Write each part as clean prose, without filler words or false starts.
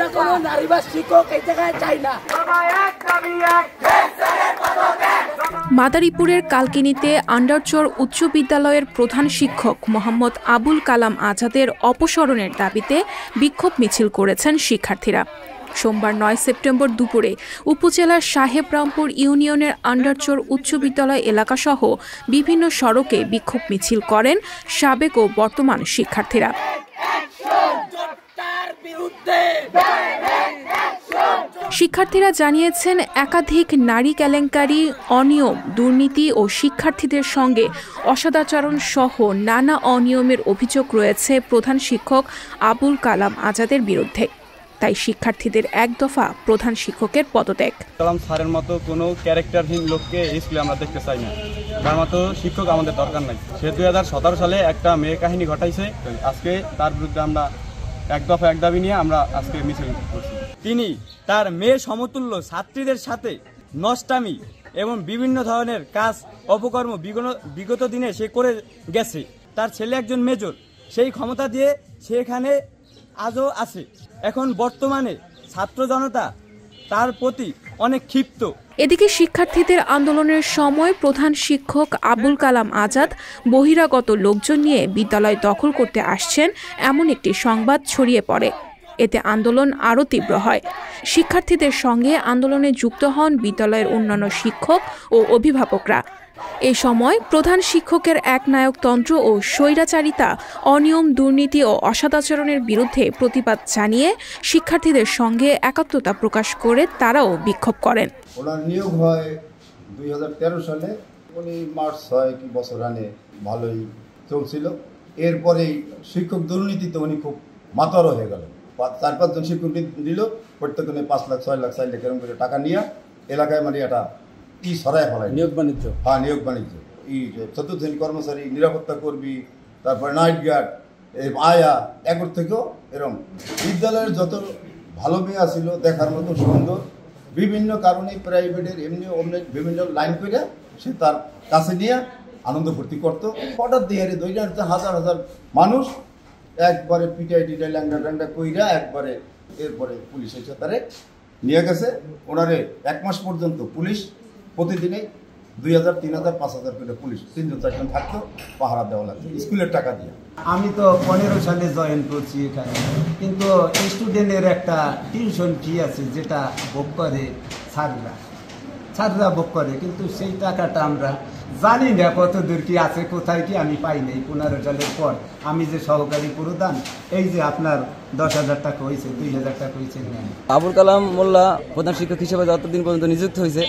আমরা কোনো নারীবাদ শিক্ষক এই জায়গায় চাই না। মাদারীপুরের কালকিনিতে আন্ডারচর উচ্চ বিদ্যালয়ের প্রধান শিক্ষক মোহাম্মদ আবুল কালাম আজাদের অপসারণের দাবিতে বিক্ষোভ মিছিল করেছেন শিক্ষার্থীরা। সোমবার ৯ সেপ্টেম্বর দুপুরে উপজেলার সাহেবরামপুর ইউনিয়নের আন্ডারচর উচ্চ বিদ্যালয় এলাকাসহ বিভিন্ন সড়কে বিক্ষোভ মিছিল করেন সাবেক ও বর্তমান শিক্ষার্থীরা। শিক্ষার্থীরা জানিয়েছেন, একাধিক নারী কেলেঙ্কারি, অনিয়ম, দুর্নীতি ও শিক্ষার্থীদের সঙ্গে অসদাচরণ সহ নানা অনিয়মের অভিযোগ রয়েছে প্রধান শিক্ষক আবুল কালাম আজাদের বিরুদ্ধে। তাই শিক্ষার্থীদের এক দফা প্রধান শিক্ষকের পদত্যাগ। কালাম স্যারের মতো কোনো ক্যারেক্টারহীন লোককে স্কুলে আমরা দেখতে চাই না। তার মতো শিক্ষক আমাদের দরকার নাই। সে 2017 সালে একটা মেয়ে কাহিনী ঘটাইছে। আজকে তার বিরুদ্ধে আমরা এক দফা এক দাবি নিয়ে আমরা আজকে মিছিল করছি। তিনি তার মেয়ে সমতুল্য ছাত্রীদের সাথে নষ্টামি এবং বিভিন্ন ধরনের কাজ অপকর্ম বিগত দিনে সে করে গেছে। তার ছেলে একজন মেজর, সেই ক্ষমতা দিয়ে সে এখানে আজও আছে। এখন বর্তমানে ছাত্র জনতা তার প্রতি অনেক ক্ষিপ্ত। এদিকে শিক্ষার্থীদের আন্দোলনের সময় প্রধান শিক্ষক আবুল কালাম আজাদ বহিরাগত লোকজন নিয়ে বিদ্যালয় দখল করতে আসছেন এমন একটি সংবাদ ছড়িয়ে পড়ে। এতে আন্দোলন আরও তীব্র হয়। শিক্ষার্থীদের সঙ্গে আন্দোলনে যুক্ত হন বিদ্যালয়ের অন্যান্য শিক্ষক ও অভিভাবকরা। এ সময় প্রধান শিক্ষকের একনায়কতন্ত্র ও স্বৈরাচারিতা, অনিয়ম, দুর্নীতি ও অসদাচরণের বিরুদ্ধে প্রতিবাদ জানিয়ে শিক্ষার্থীদের সঙ্গে একাত্মতা প্রকাশ করে তারাও বিক্ষোভ করেন। ওনার নিয়োগ হয় 2013 সালে। উনি মার্চ 6 কি বছর আনে ভালোই চলছিল। এরপরেই শিক্ষক দুর্নীতিতে উনি খুব মাতারও হয়ে গেল। 4-5 জন শিক্ষক দিল, প্রত্যেকজনে 5 লাখ 6 লাখ 4 লাখ এরকম করে টাকা নিয়ে এলাকায় মানে এটা সরাই ফেলায় নিয়োগ বাণিজ্য। হ্যাঁ, নিয়োগ বাণিজ্য। চতুর্থ শ্রেণী কর্মচারী, নিরাপত্তা কর্মী, তারপরে নাইট গার্ড, আয়া একর থেকেও এরকম বিদ্যালয়ের যত ভালো মেয়ে ছিল দেখার মতো সুন্দর, বিভিন্ন কারণে প্রাইভেটের এমনি অন্য বিভিন্ন লাইন করে সে তার কাছে নিয়ে আনন্দ ফুর্তি করতো। হঠাৎ দিয়ে হাজার হাজার মানুষ একবারে পিটাই টিটাই ল্যাংডা ট্যাংডা কইরা একবারে এরপরে পুলিশ এসে তারে নিয়ে গেছে। ওনারে 1 মাস পর্যন্ত পুলিশ প্রতিদিনে 2000, 3000, 5000 করে পুলিশ 3-4 জন থাকতো, পাহারা দেওয়া লাগতো স্কুলের টাকা দিয়ে। আমি তো 15 সালে জয়েন করছি এখানে, কিন্তু স্টুডেন্টের একটা টিউশন ফি আছে যেটা ভোগ করে ছাত্ররা ভোগ করে, কিন্তু সেই টাকাটা আমরা জানি না কত দূর কি আছে, কোথায় কি আমি পাই নাই। 15 সালের পর আমি যে সহকারী প্রধান, এই যে আপনার 10,000 টাকা হয়েছে, 2,000 টাকা হয়েছে। আবুল কালাম মোল্লা প্রধান শিক্ষক হিসেবে যতদিন পর্যন্ত নিযুক্ত হয়েছে,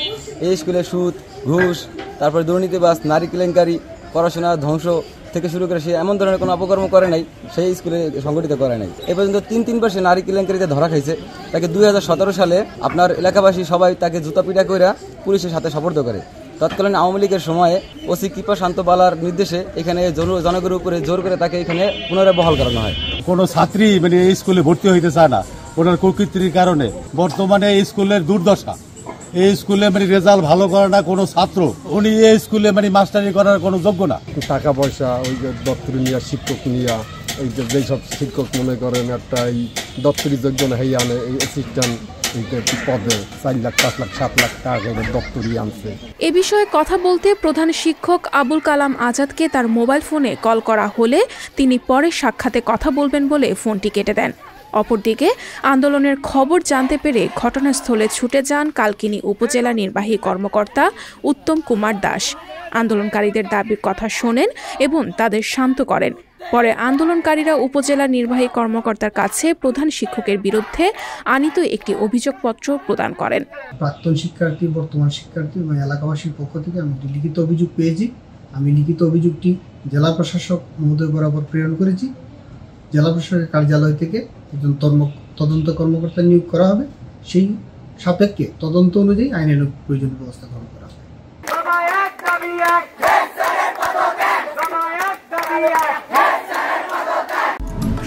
এই স্কুলে সুদ, ঘুষ, তারপরে দুর্নীতিবাজ, নারী কেলেঙ্কারি, পড়াশোনা ধ্বংস থেকে শুরু করে সে এমন ধরনের কোনো অপকর্ম করে নাই, সেই স্কুলে সংগঠিত করে নাই। এ পর্যন্ত 3-3 বার সে নারী কেলেঙ্কারিতে ধরা খাইছে। তাকে 2017 সালে আপনার এলাকাবাসী সবাই তাকে জুতা পিটা করে পুলিশের সাথে সোপর্দ করে। তৎকালীন আওয়ামী লীগের সময়ে ওসি কৃপা শান্ত বালার নির্দেশে এখানে জনগণের উপরে জোর করে তাকে এখানে পুনরায় বহাল করানো হয়। কোনো ছাত্রী মানে এই স্কুলে ভর্তি হইতে চায় না ওনার কুকৃতির কারণে। বর্তমানে এই স্কুলের দুর্দশা। এই স্কুলে মানে রেজাল্ট ভালো করে না কোনো ছাত্র। উনি এই স্কুলে মানে মাস্টারি করার কোনো যোগ্য না। টাকা পয়সা ওই যে দপ্তরি নিয়ে শিক্ষক নিয়ে এই যেসব শিক্ষক মনে করেন একটা এই দপ্তরি যোগ্য না হেই আনে, এই অ্যাসিস্ট্যান্ট পদে 4 লাখ 5 লাখ 7 লাখ টাকা দপ্তরি আনছে। এ বিষয়ে কথা বলতে প্রধান শিক্ষক আবুল কালাম আজাদকে তার মোবাইল ফোনে কল করা হলে তিনি পরে সাক্ষাতে কথা বলবেন বলে ফোনটি কেটে দেন। অপরদিকে আন্দোলনের খবর জানতে পেরে ঘটনাস্থলে ছুটে যান কালকিনি উপজেলা নির্বাহী কর্মকর্তা উত্তম কুমার দাস। আন্দোলনকারীদের দাবির কথা শোনেন এবং তাদের শান্ত করেন। পরে আন্দোলনকারীরা উপজেলা নির্বাহী কর্মকর্তার কাছে প্রধান শিক্ষকের বিরুদ্ধে আনিত একটি অভিযোগপত্র প্রদান করেন। প্রাক্তন শিক্ষার্থী, বর্তমান শিক্ষার্থী এবং এলাকাবাসীর পক্ষ থেকে আমি একটি লিখিত অভিযোগ পেয়েছি। আমি লিখিত অভিযোগটি জেলা প্রশাসক মহোদয় বরাবর প্রেরণ করেছি। জেলা প্রশাসকের কার্যালয় থেকে একজন তদন্ত কর্মকর্তা নিয়োগ করা হবে। সেই সাপেক্ষে তদন্ত অনুযায়ী আইনের প্রয়োজনীয় ব্যবস্থা গ্রহণ করা হবে।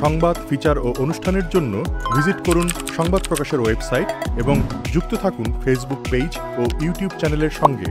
সংবাদ, ফিচার ও অনুষ্ঠানের জন্য ভিজিট করুন সংবাদ প্রকাশের ওয়েবসাইট এবং যুক্ত থাকুন ফেসবুক পেজ ও ইউটিউব চ্যানেলের সঙ্গে।